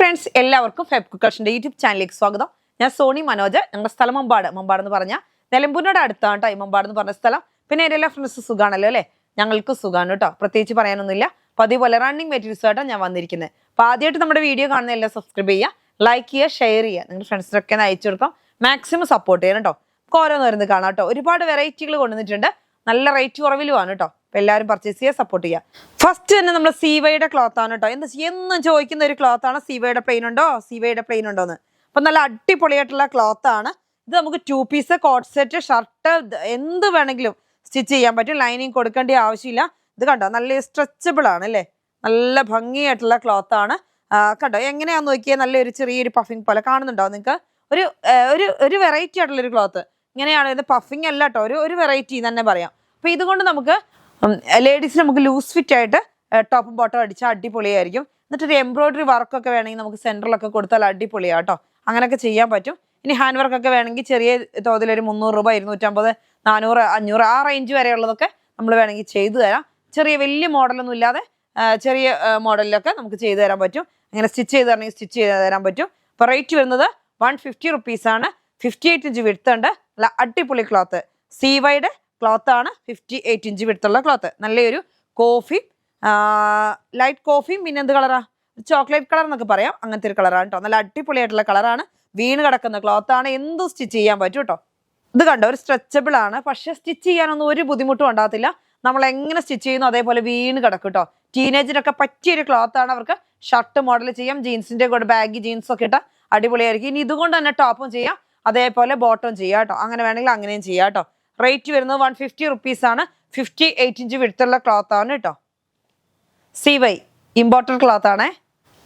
Friends എല്ലാവർക്കും Feb കുക്കർഷിന്റെ YouTube ചാനലിലേക്ക് സ്വാഗതം. ഞാൻ സോണി മനോജ്. ഞങ്ങളുടെ സ്ഥലം മമ്പാട് എന്ന് പറഞ്ഞാൽ നിലമ്പൂരിനോട് അടുത്താണ് കേട്ടോ ഈ മമ്പാട് എന്ന് പറഞ്ഞ സ്ഥലം. പിന്നെ എൻ്റെ എല്ലാ ഫ്രണ്ട്സ് സുഖാണല്ലോ അല്ലേ? ഞങ്ങൾക്ക് സുഖമാണ് കേട്ടോ, പ്രത്യേകിച്ച് പറയാനൊന്നുമില്ല. അപ്പോൾ അതേപോലെ റണ്ണിങ് മെറ്റീരിയൽസ് ആയിട്ടാണ് ഞാൻ വന്നിരിക്കുന്നത്. അപ്പോൾ ആദ്യമായിട്ട് നമ്മുടെ വീഡിയോ കാണുന്ന എല്ലാം സബ്സ്ക്രൈബ് ചെയ്യുക, ലൈക്ക് ചെയ്യുക, ഷെയർ ചെയ്യുക, നിങ്ങളുടെ ഫ്രണ്ട്സിനൊക്കെ അയച്ചു കൊടുക്കാം. മാക്സിമം സപ്പോർട്ട് ചെയ്യണം കേട്ടോ. ഓരോന്ന് വരുന്നത് കാണാം കേട്ടോ. ഒരുപാട് വെറൈറ്റികൾ കൊണ്ടുവന്നിട്ടുണ്ട്, നല്ല റേറ്റ് കുറവിലുമാണ് കേട്ടോ. അപ്പോൾ എല്ലാവരും പർച്ചേസ് ചെയ്യുക, സപ്പോർട്ട് ചെയ്യുക. ഫസ്റ്റ് തന്നെ നമ്മൾ സീവയുടെ ക്ലോത്ത് ആണ് കേട്ടോ. എന്നും ചോദിക്കുന്ന ഒരു ക്ലോത്ത് ആണ്, സീവയുടെ പ്ലെയിൻ ഉണ്ടോ, സീവയുടെ പ്ലെയിൻ ഉണ്ടോ എന്ന്. അപ്പം നല്ല അടിപൊളിയായിട്ടുള്ള ക്ലോത്ത് ആണ് ഇത്. നമുക്ക് 2 പീസ് കോട്ട് സെറ്റ്, ഷർട്ട് എന്ത് വേണമെങ്കിലും സ്റ്റിച്ച് ചെയ്യാൻ പറ്റും. ലൈനിങ് കൊടുക്കേണ്ട ആവശ്യമില്ല. ഇത് കണ്ടോ, നല്ല സ്ട്രെച്ചബിൾ ആണ് അല്ലേ, നല്ല ഭംഗിയായിട്ടുള്ള ക്ലോത്ത് ആണ്. കണ്ടോ എങ്ങനെയാന്ന് നോക്കിയാൽ നല്ലൊരു ചെറിയൊരു പഫിങ് പോലെ കാണുന്നുണ്ടോ നിങ്ങൾക്ക്? ഒരു ഒരു ഒരു വെറൈറ്റി ആയിട്ടുള്ളൊരു ക്ലോത്ത് ഇങ്ങനെയാണ്. ഇത് പഫിങ് അല്ല കേട്ടോ, ഒരു വെറൈറ്റി തന്നെ പറയാം. അപ്പോൾ ഇതുകൊണ്ട് നമുക്ക് ലേഡീസിന് നമുക്ക് ലൂസ് ഫിറ്റ് ആയിട്ട് ടോപ്പും ബോട്ടം അടിച്ചാൽ അടിപൊളിയായിരിക്കും. എന്നിട്ട് ഒരു എംബ്രോയിഡറി വർക്കൊക്കെ വേണമെങ്കിൽ നമുക്ക് സെൻറ്ററിലൊക്കെ കൊടുത്താൽ അടിപൊളിയാണ് കേട്ടോ. അങ്ങനെയൊക്കെ ചെയ്യാൻ പറ്റും. ഇനി ഹാൻഡ് വർക്കൊക്കെ വേണമെങ്കിൽ ചെറിയ തോതിൽ ഒരു 300 രൂപ, 250, 400, 500 ആ റേഞ്ച് വരെയുള്ളതൊക്കെ നമ്മൾ വേണമെങ്കിൽ ചെയ്തു തരാം. ചെറിയ വലിയ മോഡലൊന്നും ഇല്ലാതെ ചെറിയ മോഡലിലൊക്കെ നമുക്ക് ചെയ്തു തരാൻ പറ്റും. അങ്ങനെ സ്റ്റിച്ച് ചെയ്ത് തരണമെങ്കിൽ സ്റ്റിച്ച് ചെയ്ത് തരാൻ പറ്റും. അപ്പോൾ റേറ്റ് വരുന്നത് 150 റുപ്പീസാണ്. 58 ഇഞ്ച് വിഡ്ത്ത് ഉണ്ട്. നല്ല അടിപൊളി ക്ലോത്ത്, സീവയുടെ ക്ലോത്ത് ആണ്. 58 ഇഞ്ച് വിഡ്ത്തുള്ള ക്ലോത്ത്. നല്ലൊരു കോഫി, ലൈറ്റ് കോഫിയും പിന്നെ എന്ത് കളറാ, ചോക്ലേറ്റ് കളർ എന്നൊക്കെ പറയാം, അങ്ങനത്തെ ഒരു കളറാണ് കേട്ടോ. നല്ല അടിപൊളിയായിട്ടുള്ള കളറാണ്. വീണ് കിടക്കുന്ന ക്ലോത്ത് ആണ്, എന്തും സ്റ്റിച്ച് ചെയ്യാൻ പറ്റും കേട്ടോ. ഇത് കണ്ടോ, ഒരു സ്ട്രെച്ചബിൾ ആണ്. പക്ഷെ സ്റ്റിച്ച് ചെയ്യാനൊന്നും ഒരു ബുദ്ധിമുട്ടും ഉണ്ടാകത്തില്ല. നമ്മൾ എങ്ങനെ സ്റ്റിച്ച് ചെയ്യുന്നു അതേപോലെ വീണ് കിടക്കും കേട്ടോ. ടീനേജിനൊക്കെ പറ്റിയൊരു ക്ലോത്ത് ആണ്. അവർക്ക് ഷർട്ട് മോഡൽ ചെയ്യാം, ജീൻസിന്റെ കൂടെ ബാഗി ജീൻസ് ഒക്കെ ഇട്ടാൽ അടിപൊളിയായിരിക്കും. ഇനി ഇതുകൊണ്ട് തന്നെ ടോപ്പും ചെയ്യാം, അതേപോലെ ബോട്ടം ചെയ്യാം കേട്ടോ. അങ്ങനെ വേണമെങ്കിൽ അങ്ങനെയും ചെയ്യാം കേട്ടോ. റേറ്റ് വരുന്നത് 150 റുപ്പീസാണ്. 58 ഇഞ്ച് വിഡ്ത്തുള്ള ക്ലോത്ത് ആണ് കേട്ടോ. സീവൈ ഇമ്പോർട്ടഡ് ക്ലോത്ത് ആണേ.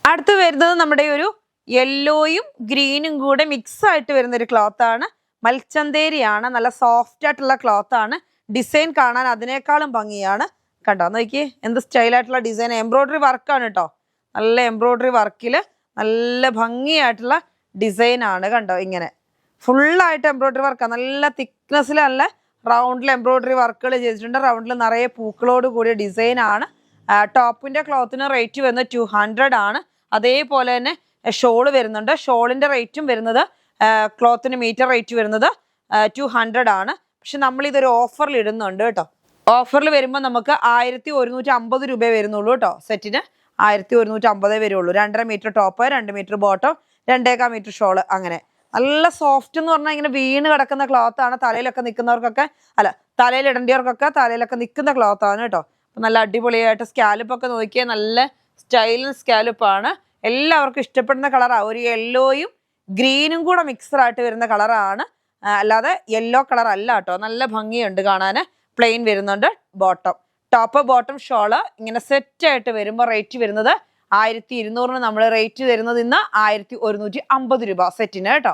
അടുത്ത് വരുന്നത് നമ്മുടെ ഒരു യെല്ലോയും ഗ്രീനും കൂടെ മിക്സ് ആയിട്ട് വരുന്ന ഒരു ക്ലോത്ത് ആണ്. മൽച്ചന്തേരിയാണ്. നല്ല സോഫ്റ്റ് ആയിട്ടുള്ള ക്ലോത്ത് ആണ്. ഡിസൈൻ കാണാൻ അതിനേക്കാളും ഭംഗിയാണ്. കണ്ടോ നോക്കി, എന്ത് സ്റ്റൈലായിട്ടുള്ള ഡിസൈൻ. എംബ്രോയിഡറി വർക്കാണ് കേട്ടോ. നല്ല എംബ്രോയിഡറി വർക്കിൽ നല്ല ഭംഗിയായിട്ടുള്ള ഡിസൈൻ ആണ്. കണ്ടോ ഇങ്ങനെ ഫുള്ളായിട്ട് എംബ്രോയിഡറി വർക്കാണ്. നല്ല തിക്നെസ്സിൽ നല്ല റൗണ്ടിൽ എംബ്രോയിഡറി വർക്കുകൾ ചെയ്തിട്ടുണ്ട്. റൗണ്ടിൽ നിറയെ പൂക്കളോട് കൂടിയ ഡിസൈൻ ആണ്. ടോപ്പിന്റെ ക്ലോത്തിന് റേറ്റ് വരുന്നത് 200 ആണ്. അതേപോലെ തന്നെ ഷോള് വരുന്നുണ്ട്. ഷോളിന്റെ റേറ്റും വരുന്നത് ക്ലോത്തിന് മീറ്റർ റേറ്റ് വരുന്നത് 200 ആണ്. പക്ഷെ നമ്മൾ ഇതൊരു ഓഫറിൽ ഇടുന്നുണ്ട് കേട്ടോ. ഓഫറിൽ വരുമ്പോൾ നമുക്ക് 1150 രൂപ വരുന്നുള്ളൂ കേട്ടോ. സെറ്റിന് 1150 വരുള്ളൂ. 2.5 metre top, 2 metre bottom, 2.25 metre shawl. അങ്ങനെ നല്ല സോഫ്റ്റ് എന്ന് പറഞ്ഞാൽ ഇങ്ങനെ വീണ് കിടക്കുന്ന ക്ലോത്ത് ആണ്. തലയിലൊക്കെ നിൽക്കുന്നവർക്കൊക്കെ, അല്ല തലയിൽ ഇടേണ്ടിയവർക്കൊക്കെ തലയിലൊക്കെ നിൽക്കുന്ന ക്ലോത്ത് ആണ് കേട്ടോ. അപ്പം നല്ല അടിപൊളിയായിട്ട് സ്കാലപ്പൊക്കെ നോക്കിയാൽ നല്ല സ്റ്റൈലും സ്കാലപ്പാണ്. എല്ലാവർക്കും ഇഷ്ടപ്പെടുന്ന കളറാണ്. ഒരു യെല്ലോയും ഗ്രീനും കൂടെ മിക്സറായിട്ട് വരുന്ന കളറാണ്, അല്ലാതെ യെല്ലോ കളർ അല്ല കേട്ടോ. നല്ല ഭംഗിയുണ്ട് കാണാൻ. പ്ലെയിൻ വരുന്നുണ്ട് ബോട്ടം. ടോപ്പ് ബോട്ടം ഷോള് ഇങ്ങനെ സെറ്റായിട്ട് വരുമ്പോൾ റേറ്റ് വരുന്നത് 1200 നമ്മൾ റേറ്റ് തരുന്നത് ഇന്ന് 1150 രൂപ സെറ്റിന് കേട്ടോ.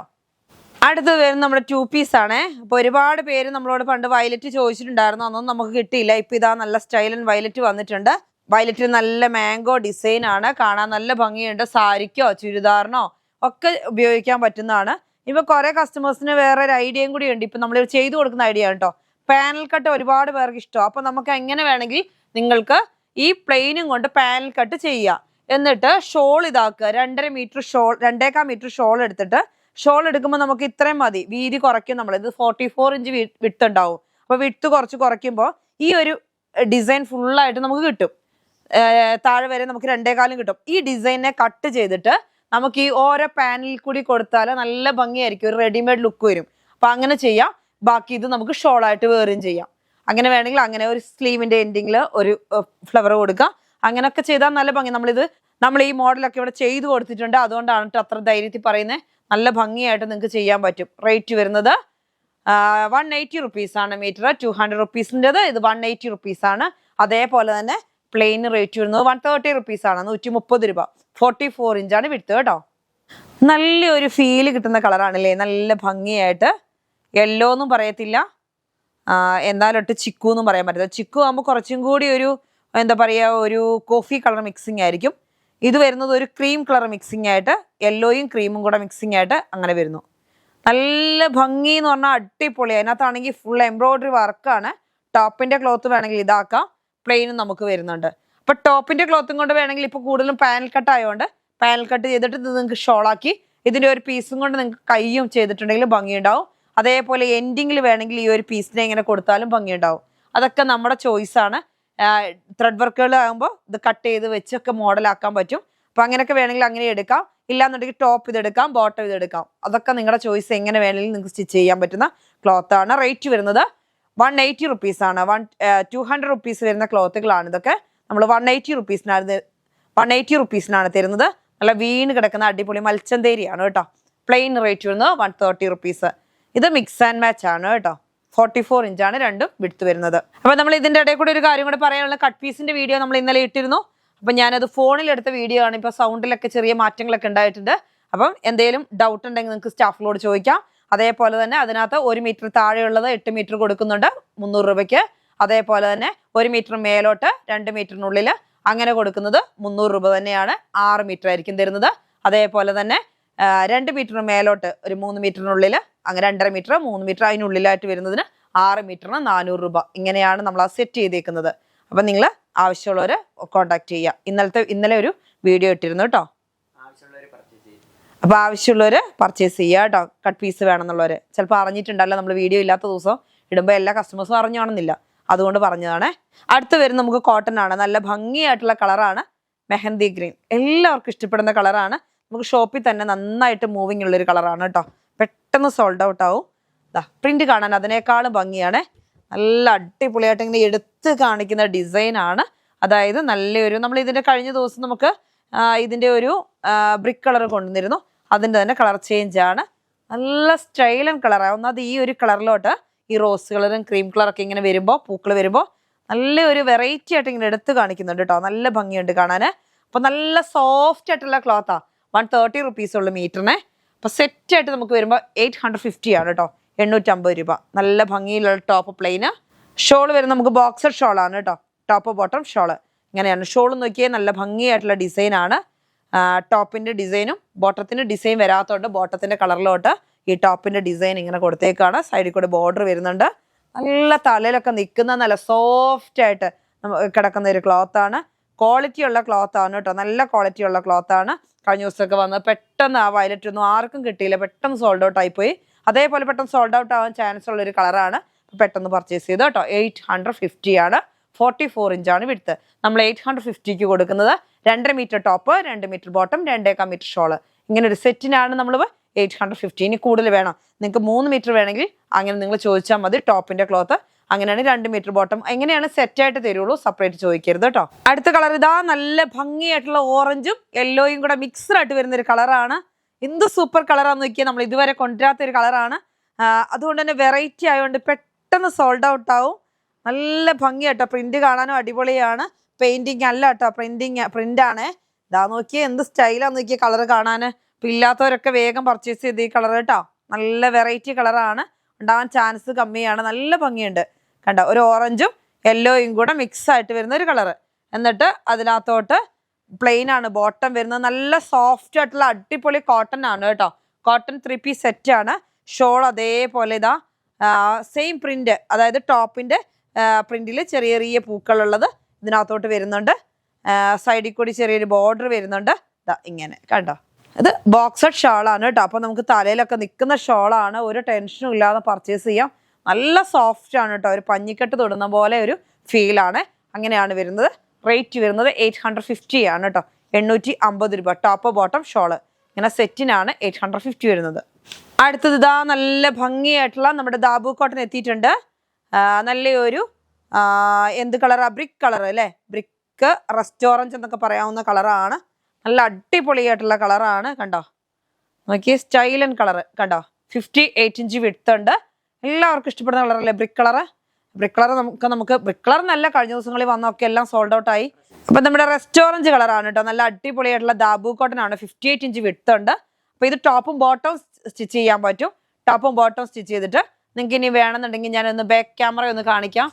അടുത്ത് വരുന്നത് നമ്മുടെ 2 പീസ് ആണേ. അപ്പോൾ ഒരുപാട് പേര് നമ്മളോട് പണ്ട് വയലറ്റ് ചോദിച്ചിട്ടുണ്ടായിരുന്നു, അതൊന്നും നമുക്ക് കിട്ടിയില്ല. ഇപ്പം ഇതാ നല്ല സ്റ്റൈലൻ വയലറ്റ് വന്നിട്ടുണ്ട്. വയലറ്റിൽ നല്ല മാംഗോ ഡിസൈൻ ആണ്, കാണാൻ നല്ല ഭംഗിയുണ്ട്. സാരിക്കോ ചുരിദാറിനോ ഒക്കെ ഉപയോഗിക്കാൻ പറ്റുന്നതാണ്. ഇപ്പൊ കുറെ കസ്റ്റമേഴ്സിന് വേറെ ഒരു ഐഡിയയും കൂടി ഉണ്ട്. ഇപ്പൊ നമ്മൾ ചെയ്തു കൊടുക്കുന്ന ഐഡിയ കേട്ടോ. പാനൽ കട്ട് ഒരുപാട് പേർക്ക് ഇഷ്ടമാണ്. അപ്പൊ നമുക്ക് എങ്ങനെ വേണമെങ്കിൽ നിങ്ങൾക്ക് ഈ പ്ലെയിനും കൊണ്ട് പാനൽ കട്ട് ചെയ്യാം. എന്നിട്ട് ഷോൾ ഇതാക്കുക. 2.5 മീറ്റർ ഷോൾ, 2.25 മീറ്റർ ഷോൾ എടുത്തിട്ട്, ഷോൾ എടുക്കുമ്പോൾ നമുക്ക് ഇത്രയും മതി, വീതി കുറയ്ക്കും നമ്മൾ. ഇത് 44 ഇഞ്ച് വിഡ്ത്ത് ഉണ്ടാവും. അപ്പൊ വിഡ്ത്ത് കുറയ്ക്കുമ്പോൾ ഈ ഒരു ഡിസൈൻ ഫുള്ളായിട്ട് നമുക്ക് കിട്ടും. താഴെ വരെ നമുക്ക് 2.25 കിട്ടും. ഈ ഡിസൈനെ കട്ട് ചെയ്തിട്ട് നമുക്ക് ഈ ഓരോ പാനലിൽ കൂടി കൊടുത്താൽ നല്ല ഭംഗിയായിരിക്കും, ഒരു റെഡിമെയ്ഡ് ലുക്ക് വരും. അപ്പൊ അങ്ങനെ ചെയ്യാം. ബാക്കി ഇത് നമുക്ക് ഷോളായിട്ട് വേറെയും ചെയ്യാം. അങ്ങനെ വേണമെങ്കിൽ അങ്ങനെ ഒരു സ്ലീവിന്റെ എൻഡിങ്ങിൽ ഒരു ഫ്ലവർ കൊടുക്കാം. അങ്ങനെയൊക്കെ ചെയ്താൽ നല്ല ഭംഗി. നമ്മൾ ഈ മോഡലൊക്കെ ഇവിടെ ചെയ്തു കൊടുത്തിട്ടുണ്ട്. അതുകൊണ്ടാണ് അത്ര ധൈര്യത്തിൽ പറയുന്നത്. നല്ല ഭംഗിയായിട്ട് നിങ്ങൾക്ക് ചെയ്യാൻ പറ്റും. റേറ്റ് വരുന്നത് 180 റുപ്പീസാണ് മീറ്റർ. 200 റുപ്പീസിൻ്റെത് ഇത് 180 റുപ്പീസാണ്. അതേപോലെ തന്നെ പ്ലെയിൻ റേറ്റ് വരുന്നത് 130 റുപ്പീസാണ്, 130 രൂപ. 44 ഇഞ്ചാണ് വിഡ്ത്ത് കേട്ടോ. നല്ലൊരു ഫീല് കിട്ടുന്ന കളറാണല്ലേ, നല്ല ഭംഗിയായിട്ട്. യെല്ലോ എന്നും പറയത്തില്ല, എന്നാലൊട്ട് ചിക്കു എന്നും പറയാൻ പറ്റില്ല. ചിക്കു ആകുമ്പോൾ കുറച്ചും കൂടി ഒരു എന്താ പറയുക, ഒരു കോഫി കളർ മിക്സിങ് ആയിരിക്കും. ഇത് വരുന്നത് ഒരു ക്രീം കളർ മിക്സിങ് ആയിട്ട്, യെല്ലോയും ക്രീമും കൂടെ മിക്സിങ് ആയിട്ട് അങ്ങനെ വരുന്നു. നല്ല ഭംഗി എന്ന് പറഞ്ഞാൽ അടിപൊളി. അതിനകത്താണെങ്കിൽ ഫുൾ എംബ്രോയിഡറി വർക്കാണ്. ടോപ്പിന്റെ ക്ലോത്ത് വേണമെങ്കിൽ ഇതാക്കാം, പ്ലെയിനും നമുക്ക് വരുന്നുണ്ട്. അപ്പൊ ടോപ്പിന്റെ ക്ലോത്തും കൊണ്ട് വേണമെങ്കിൽ ഇപ്പൊ കൂടുതലും പാനൽ കട്ട് ആയതുകൊണ്ട് പാനൽ കട്ട് ചെയ്തിട്ട് ഇത് നിങ്ങൾക്ക് ഷോളാക്കി ഇതിന്റെ ഒരു പീസും കൊണ്ട് നിങ്ങൾക്ക് കയ്യും ചെയ്തിട്ടുണ്ടെങ്കിൽ ഭംഗിയുണ്ടാവും. അതേപോലെ എൻഡിങ്ങിൽ വേണമെങ്കിൽ ഈ ഒരു പീസിനെ ഇങ്ങനെ കൊടുത്താലും ഭംഗിയുണ്ടാവും. അതൊക്കെ നമ്മുടെ ചോയ്സാണ്. ത്രെഡ് വർക്കുകൾ ആകുമ്പോൾ ഇത് കട്ട് ചെയ്ത് വെച്ചൊക്കെ മോഡലാക്കാൻ പറ്റും. അപ്പൊ അങ്ങനെയൊക്കെ വേണമെങ്കിൽ അങ്ങനെ എടുക്കാം. ഇല്ലാന്നുണ്ടെങ്കിൽ ടോപ്പ് ഇതെടുക്കാം, ബോട്ടം ഇതെടുക്കാം. അതൊക്കെ നിങ്ങളുടെ ചോയ്സ്, എങ്ങനെ വേണമെങ്കിലും നിങ്ങൾക്ക് സ്റ്റിച്ച് ചെയ്യാൻ പറ്റുന്ന ക്ലോത്ത് ആണ്. റേറ്റ് വരുന്നത് 180 റുപ്പീസ് ആണ്. 200 റുപ്പീസ് വരുന്ന ക്ലോത്തുകളാണ് ഇതൊക്കെ. നമ്മൾ 180 റുപ്പീസിനാണ് തരുന്നത്. നല്ല വീണ് കിടക്കുന്ന അടിപൊളി മൽച്ചന്തേരിയാണ് കേട്ടോ. പ്ലെയിൻ റേറ്റ് വരുന്നത് 130 റുപ്പീസ്. ഇത് മിക്സ് ആൻഡ് മാച്ച് ആണ് കേട്ടോ. 44 ഇഞ്ചാണ് രണ്ടും വിഡ്ത്ത് വരുന്നത്. അപ്പൊ നമ്മൾ ഇതിന്റെ ഇടയിൽ കൂടെ ഒരു കാര്യം കൂടെ പറയാനുള്ള, കട്ട് പീസിന്റെ വീഡിയോ നമ്മൾ ഇന്നലെ ഇട്ടിരുന്നു. അപ്പൊ ഞാനത് ഫോണിൽ എടുത്ത വീഡിയോ ആണ്. ഇപ്പൊ സൗണ്ടിലൊക്കെ ചെറിയ മാറ്റങ്ങളൊക്കെ ഉണ്ടായിട്ടുണ്ട്. അപ്പം എന്തെങ്കിലും ഡൗട്ട് ഉണ്ടെങ്കിൽ നിങ്ങൾക്ക് സ്റ്റാഫിനോട് ചോദിക്കാം. അതേപോലെ തന്നെ അതിനകത്ത് 1 മീറ്റർ താഴെയുള്ളത് 8 മീറ്റർ കൊടുക്കുന്നുണ്ട് 300 രൂപയ്ക്ക്. അതേപോലെ തന്നെ 1 മീറ്റർ മേലോട്ട് 2 മീറ്ററിനുള്ളിൽ അങ്ങനെ കൊടുക്കുന്നത് 300 രൂപ തന്നെയാണ്. 6 മീറ്റർ ആയിരിക്കും തരുന്നത്. അതേപോലെ തന്നെ 2 മീറ്റർ മേലോട്ട് ഒരു 3 മീറ്ററിനുള്ളിൽ, അങ്ങനെ 2.5 മീറ്റർ 3 മീറ്റർ അതിനുള്ളിലായിട്ട് വരുന്നതിന് 6 മീറ്ററിന് 400 രൂപ. ഇങ്ങനെയാണ് നമ്മൾ ആ സെറ്റ് ചെയ്തേക്കുന്നത്. അപ്പൊ നിങ്ങൾ ആവശ്യമുള്ളവര് കോണ്ടാക്ട് ചെയ്യുക. ഇന്നലെ ഒരു വീഡിയോ ഇട്ടിരുന്നു കേട്ടോ. അപ്പൊ ആവശ്യമുള്ളവര് പർച്ചേസ് ചെയ്യുക കേട്ടോ. കട്ട് പീസ് വേണമെന്നുള്ളവര് ചിലപ്പോൾ അറിഞ്ഞിട്ടുണ്ടല്ലോ, നമ്മൾ വീഡിയോ ഇല്ലാത്ത ദിവസം ഇടുമ്പോൾ എല്ലാ കസ്റ്റമേഴ്സും അറിഞ്ഞാണെന്നില്ല, അതുകൊണ്ട് പറഞ്ഞതാണ്. അടുത്ത് വരുന്ന നമുക്ക് കോട്ടൺ ആണ്. നല്ല ഭംഗിയായിട്ടുള്ള കളറാണ്, മെഹന്തി ഗ്രീൻ. എല്ലാവർക്കും ഇഷ്ടപ്പെടുന്ന കളറാണ്. നമുക്ക് ഷോപ്പിൽ തന്നെ നന്നായിട്ട് മൂവിങ് ഉള്ളൊരു കളറാണ് കേട്ടോ. പെട്ടെന്ന് സോൾഡ് ഔട്ട് ആവും. പ്രിന്റ് കാണാൻ അതിനേക്കാളും ഭംഗിയാണ്. നല്ല അടിപൊളിയായിട്ട് ഇങ്ങനെ എടുത്ത് കാണിക്കുന്ന ഡിസൈനാണ്. അതായത് നല്ലൊരു, നമ്മൾ ഇതിന്റെ കഴിഞ്ഞ ദിവസം നമുക്ക് ഇതിന്റെ ഒരു ബ്രിക്ക് കളർ കൊണ്ടുവന്നിരുന്നു. അതിന്റെ തന്നെ കളർ ചേഞ്ച് ആണ്. നല്ല സ്റ്റൈലൻ കളറാണ്. ഒന്നത് ഈ ഒരു കളറിലോട്ട് ഈ റോസ് കളറും ക്രീം കളറൊക്കെ ഇങ്ങനെ വരുമ്പോൾ, പൂക്കൾ വരുമ്പോൾ നല്ലൊരു വെറൈറ്റി ആയിട്ട് ഇങ്ങനെ എടുത്ത് കാണിക്കുന്നുണ്ട് കേട്ടോ. നല്ല ഭംഗിയുണ്ട് കാണാൻ. അപ്പൊ നല്ല സോഫ്റ്റ് ആയിട്ടുള്ള ക്ലോത്താ. 130 റുപ്പീസ് ഉള്ളു മീറ്ററിനെ. അപ്പൊ സെറ്റ് ആയിട്ട് നമുക്ക് വരുമ്പോൾ 850 ആണ് കേട്ടോ. 850 രൂപ. നല്ല ഭംഗിയിലുള്ള ടോപ്പ് പ്ലെയിന്. ഷോൾ വരുന്നത് നമുക്ക് ബോക്സർ ഷോളാണ് കേട്ടോ. ടോപ്പ് ബോട്ടം ഷോള് ഇങ്ങനെയാണ്. ഷോൾ നോക്കിയാൽ നല്ല ഭംഗിയായിട്ടുള്ള ഡിസൈനാണ്. ടോപ്പിന്റെ ഡിസൈനും ബോട്ടത്തിന്റെ ഡിസൈൻ വരാത്തതുകൊണ്ട് ബോട്ടത്തിന്റെ കളറിലോട്ട് ഈ ടോപ്പിന്റെ ഡിസൈൻ ഇങ്ങനെ കൊടുത്തേക്കാണ്. സൈഡിൽ കൂടെ ബോർഡർ വരുന്നുണ്ട്. നല്ല തലയിലൊക്കെ നിൽക്കുന്ന നല്ല സോഫ്റ്റ് ആയിട്ട് കിടക്കുന്ന ഒരു ക്ലോത്ത് ആണ്. ക്വാളിറ്റി ഉള്ള ക്ലോത്ത് ആണ് കേട്ടോ. നല്ല ക്വാളിറ്റി ഉള്ള ക്ലോത്ത് ആണ്. കഴിഞ്ഞ ദിവസമൊക്കെ വന്ന് പെട്ടെന്ന് ആ വയലറ്റ് ഒന്നും ആർക്കും കിട്ടിയില്ല, പെട്ടെന്ന് സോൾഡ് ഔട്ട് ആയിപ്പോയി. അതേപോലെ പെട്ടെന്ന് സോൾഡ് ഔട്ട് ആവാൻ ചാൻസ് ഉള്ള ഒരു കളറാണ്. പെട്ടെന്ന് പർച്ചേസ് ചെയ്ത് കേട്ടോ. 850 ആണ്. 44 ഇഞ്ചാണ് വിഡ്ത്ത്. നമ്മൾ 850ക്ക് കൊടുക്കുന്നത് 2.5 metre top, 2 metre bottom, 2.25 metre shawl. ഇങ്ങനെ ഒരു സെറ്റിനാണ് നമ്മൾ 850. ഇനി കൂടുതൽ വേണം, നിങ്ങൾക്ക് 3 മീറ്റർ വേണമെങ്കിൽ അങ്ങനെ നിങ്ങൾ ചോദിച്ചാൽ മതി. ടോപ്പിന്റെ ക്ലോത്ത് അങ്ങനെയാണ്. 2 മീറ്റർ ബോട്ടം എങ്ങനെയാണ് സെറ്റായിട്ട് തരുള്ളൂ, സെപ്പറേറ്റ് ചോദിക്കരുത് കേട്ടോ. അടുത്ത കളർ ഇതാ, നല്ല ഭംഗിയായിട്ടുള്ള ഓറഞ്ചും യെല്ലോയും കൂടെ മിക്സ്ഡ് ആയിട്ട് വരുന്ന ഒരു കളറാണ്. എന്ത് സൂപ്പർ കളറാന്ന് നോക്കിയാൽ, നമ്മൾ ഇതുവരെ കൊണ്ടുവരാത്ത ഒരു കളറാണ്. അതുകൊണ്ട് തന്നെ വെറൈറ്റി ആയതുകൊണ്ട് പെട്ടെന്ന് സോൾഡ് ഔട്ട് ആവും. നല്ല ഭംഗിയാട്ടോ. പ്രിന്റ് കാണാനും അടിപൊളിയാണ്. പെയിന്റിങ് അല്ല കേട്ടോ, പ്രിന്റ് ആണ്. ഇതാ നോക്കിയാൽ എന്ത് സ്റ്റൈലാന്ന് നോക്കിയ കളർ കാണാൻ. ഇപ്പൊ ഇല്ലാത്തവരൊക്കെ വേഗം പർച്ചേസ് ചെയ്ത് ഈ കളർ കേട്ടോ. നല്ല വെറൈറ്റി കളറാണ്. ഉണ്ടാവാൻ ചാൻസ് കമ്മിയാണ്. നല്ല ഭംഗിയുണ്ട് കണ്ടോ. ഒരു ഓറഞ്ചും യെല്ലോയും കൂടെ മിക്സ് ആയിട്ട് വരുന്ന ഒരു കളറ്. എന്നിട്ട് അതിനകത്തോട്ട് പ്ലെയിൻ ആണ് ബോട്ടം വരുന്നത്. നല്ല സോഫ്റ്റ് ആയിട്ടുള്ള അടിപൊളി കോട്ടൺ ആണ് കേട്ടോ. കോട്ടൺ 3 പീസ് സെറ്റ് ആണ്. ഷോൾ അതേപോലെ ഇതാ സെയിം പ്രിന്റ്, അതായത് ടോപ്പിന്റെ പ്രിന്റിൽ ചെറിയ ചെറിയ പൂക്കളുള്ളത് ഇതിനകത്തോട്ട് വരുന്നുണ്ട്. സൈഡിൽ കൂടി ചെറിയൊരു ബോർഡർ വരുന്നുണ്ട്. ഇതാ ഇങ്ങനെ കണ്ടോ. ഇത് ബോക്സർ ഷാളാണ് കേട്ടോ. അപ്പൊ നമുക്ക് തലയിലൊക്കെ നിൽക്കുന്ന ഷോളാണ്. ഒരു ടെൻഷനും ഇല്ലാതെ പർച്ചേസ് ചെയ്യാം. നല്ല സോഫ്റ്റ് ആണ് കേട്ടോ. ഒരു പഞ്ഞിക്കെട്ട് തൊടുന്ന പോലെ ഒരു ഫീലാണ്. അങ്ങനെയാണ് വരുന്നത്. റേറ്റ് വരുന്നത് 850 ആണ് കേട്ടോ. 850 രൂപ. ടോപ്പ് ബോട്ടം ഷോള് ഇങ്ങനെ സെറ്റിനാണ് 850 വരുന്നത്. അടുത്തത് ഇതാ നല്ല ഭംഗിയായിട്ടുള്ള നമ്മുടെ ദാബു കോട്ടൺ എത്തിയിട്ടുണ്ട്. നല്ലൊരു എന്ത് കളറാ, ബ്രിക്ക് കളർ അല്ലേ. ബ്രിക്ക് റെസ്റ്റോറൻറ്റ് എന്നൊക്കെ പറയാവുന്ന കളറാണ്. നല്ല അടിപൊളിയായിട്ടുള്ള കളറാണ് കണ്ടോ. നോക്കിയേ സ്റ്റൈലൻ കളർ കണ്ടോ. 58 ഇഞ്ച് വിഡ്ത്ത് ഉണ്ട്. എല്ലാവർക്കും ഇഷ്ടപ്പെടുന്ന കളറല്ലേ ബ്രിക്ക് കളറ്. ബ്രിക്ക് കളർ നമുക്ക് ബ്രിക്ക് കളർ നല്ല കഴിഞ്ഞ ദിവസങ്ങളിൽ വന്നൊക്കെ എല്ലാം സോൾഡ് ഔട്ട് ആയി. അപ്പൊ നമ്മുടെ റെസ്റ്റോറൻറ്റ് കളറാണ് കേട്ടോ. നല്ല അടിപൊളിയായിട്ടുള്ള ദാബു കോട്ടൺ ആണ്. 58 ഇഞ്ച് വിഡ്ത്ത് ഉണ്ട്. അപ്പൊ ഇത് ടോപ്പും ബോട്ടവും സ്റ്റിച്ച് ചെയ്യാൻ പറ്റും. ടോപ്പും ബോട്ടവും സ്റ്റിച്ച് ചെയ്തിട്ട് നിങ്ങൾക്ക് ഇനി വേണമെന്നുണ്ടെങ്കിൽ ഞാനൊന്ന് ബാക്ക് ക്യാമറ ഒന്ന് കാണിക്കാം.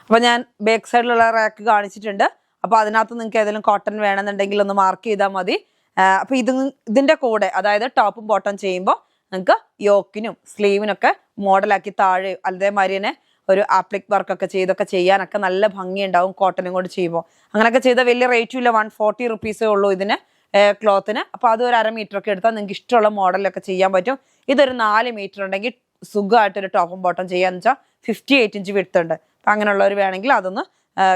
അപ്പൊ ഞാൻ ബാക്ക് സൈഡിലുള്ള റാക്ക് കാണിച്ചിട്ടുണ്ട്. അപ്പൊ അതിനകത്ത് നിങ്ങൾക്ക് ഏതെങ്കിലും കോട്ടൺ വേണമെന്നുണ്ടെങ്കിൽ ഒന്ന് മാർക്ക് ചെയ്താൽ മതി. അപ്പൊ ഇതിന്റെ കൂടെ അതായത് ടോപ്പും ബോട്ടം ചെയ്യുമ്പോൾ നിങ്ങൾക്ക് യോക്കിനും സ്ലീവിനൊക്കെ മോഡലാക്കി താഴെ അതേമാതിരി തന്നെ ഒരു ആപ്ലിക് വർക്കൊക്കെ ചെയ്തൊക്കെ ചെയ്യാനൊക്കെ നല്ല ഭംഗിയുണ്ടാവും കോട്ടനും കൊണ്ട് ചെയ്യുമ്പോൾ. അങ്ങനെയൊക്കെ ചെയ്താൽ വലിയ റേറ്റും ഇല്ല, 140 റുപ്പീസേ ഉള്ളൂ ഇതിന് ക്ലോത്തിന്. അപ്പോൾ അത് ഒരു 1/2 മീറ്റർ ഒക്കെ എടുത്താൽ നിങ്ങൾക്ക് ഇഷ്ടമുള്ള മോഡലൊക്കെ ചെയ്യാൻ പറ്റും. ഇതൊരു 4 മീറ്റർ ഉണ്ടെങ്കിൽ സുഖമായിട്ടൊരു ടോപ്പും ബോട്ടം ചെയ്യാന്ന് വെച്ചാൽ 58 ഇഞ്ച് വിടുത്തുണ്ട്. അപ്പം അങ്ങനെയുള്ളവർ വേണമെങ്കിൽ അതൊന്ന്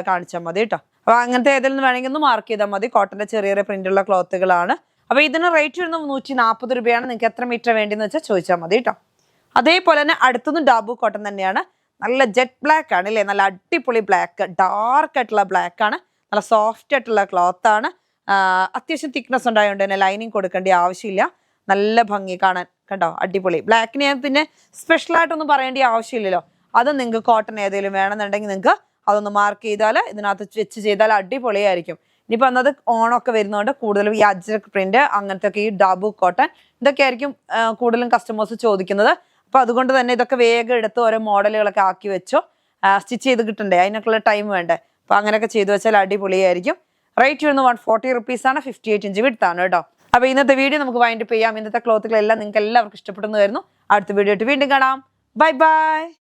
കാണിച്ചാൽ മതി കേട്ടോ. അപ്പോൾ അങ്ങനത്തെ ഏതെങ്കിലും വേണമെങ്കിൽ ഒന്ന് മാർക്ക് ചെയ്താൽ മതി. കോട്ടൻ്റെ ചെറിയ ചെറിയ പ്രിന്റുള്ള ക്ലോത്തുകളാണ്. അപ്പോൾ ഇതിന് റേറ്റ് വരുന്നത് 140 രൂപയാണ്. നിങ്ങൾക്ക് എത്ര മീറ്റർ വേണ്ടിയെന്ന് വെച്ചാൽ ചോദിച്ചാൽ മതി കേട്ടോ. അതേപോലെ തന്നെ അടുത്തൊന്നും ഡാബു കോട്ടൺ തന്നെയാണ്. നല്ല ജെറ്റ് ബ്ലാക്ക് ആണ് അല്ലേ, നല്ല അടിപൊളി ബ്ലാക്ക്, ഡാർക്ക് ആയിട്ടുള്ള ബ്ലാക്ക് ആണ്, നല്ല സോഫ്റ്റ് ആയിട്ടുള്ള ക്ലോത്ത് ആണ്. അത്യാവശ്യം തിക്നെസ് ഉണ്ടായതുകൊണ്ട് തന്നെ ലൈനിങ് കൊടുക്കേണ്ട ആവശ്യമില്ല. നല്ല ഭംഗി കാണാൻ, കണ്ടോ അടിപൊളി. ബ്ലാക്കിന് പിന്നെ സ്പെഷ്യലായിട്ടൊന്നും പറയേണ്ട ആവശ്യമില്ലല്ലോ. അത് നിങ്ങൾക്ക് കോട്ടൺ ഏതെങ്കിലും വേണമെന്നുണ്ടെങ്കിൽ നിങ്ങൾക്ക് അതൊന്ന് മാർക്ക് ചെയ്താൽ ഇതിനകത്ത് വെച്ച് ചെയ്താൽ അടിപൊളിയായിരിക്കും. ഇനിയിപ്പോൾ അന്നത് ഓണമൊക്കെ വരുന്നതുകൊണ്ട് കൂടുതലും ഈ അജ്രക് പ്രിന്റ് അങ്ങനത്തെ ഒക്കെ ഈ ഡാബു കോട്ടൺ ഇതൊക്കെ ആയിരിക്കും കൂടുതലും കസ്റ്റമേഴ്സ് ചോദിക്കുന്നത്. അപ്പോൾ അതുകൊണ്ട് തന്നെ ഇതൊക്കെ വേഗം എടുത്ത് ഓരോ മോഡലുകളൊക്കെ ആക്കി വെച്ചോ. സ്റ്റിച്ച് ചെയ്ത് കിട്ടണ്ടേ, അതിനൊക്കെയുള്ള ടൈം വേണ്ടേ. അപ്പോൾ അങ്ങനെയൊക്കെ ചെയ്തു വെച്ചാൽ അടിപൊളിയായിരിക്കും. റേറ്റ് വരുന്നത് 140 റുപ്പീസാണ്. 58 ഇഞ്ച് വിടുത്താണ് കേട്ടോ. അപ്പോൾ ഇന്നത്തെ വീഡിയോ നമുക്ക് വൈൻഡപ്പ് ചെയ്യാം. ഇന്നത്തെ ക്ലോത്തുകളെല്ലാം നിങ്ങൾക്ക് എല്ലാവർക്കും ഇഷ്ടപ്പെടുന്നു വരുന്നു. അടുത്ത വീഡിയോ ആയിട്ട് വീണ്ടും കാണാം. Bye bye.